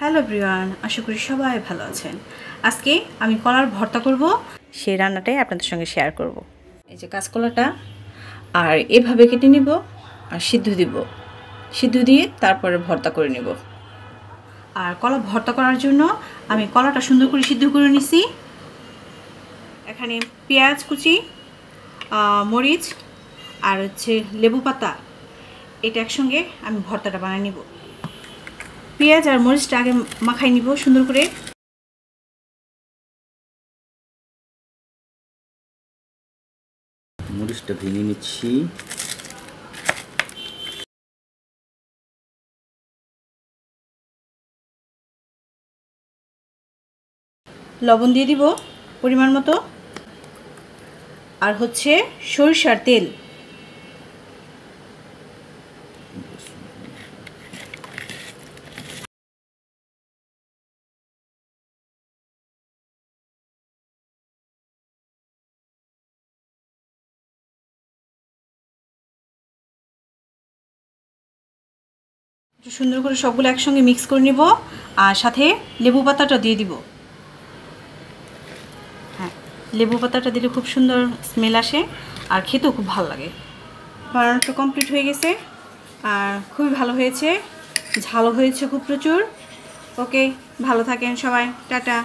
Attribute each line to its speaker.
Speaker 1: Hello everyone, আশা করি সবাই ভালো আছেন। আজকে আমি কলার ভর্তা করব, সেই রান্নাটাই আপনাদের সঙ্গে শেয়ার করব। এই যে কাঁচকলাটা আর এভাবে কেটে নিব আর সিদ্ধ দিব, সিদ্ধ দিয়ে তারপরে ভর্তা করে নেব। আর কলা ভর্তা করার জন্য আমি কলাটা সুন্দর করে সিদ্ধ করে নিছি। এখানে পেঁয়াজ কুচি, মরিচ আর হচ্ছে লেবু পাতা, এটা একসঙ্গে আমি ভর্তাটা বানিয়ে নিব। পেঁয়াজ আর মরিচটা আগে মাখাই নিব সুন্দর করে।
Speaker 2: মরিচটা ভেঙে নিচ্ছি।
Speaker 1: লবণ দিয়ে দিব পরিমাণ মতো, আর হচ্ছে সরিষার তেল। সুন্দর করে সবগুলো একসঙ্গে মিক্স করে নিব, আর সাথে লেবু পাতাটা দিয়ে দিব। হ্যাঁ, লেবু পাতাটা দিলে খুব সুন্দর স্মেল আসে আর খেতেও খুব ভালো লাগে। বানানোটা কমপ্লিট হয়ে গেছে আর খুবই ভালো হয়েছে, ঝালও হয়েছে খুব প্রচুর। ওকে, ভালো থাকেন সবাই, টাটা।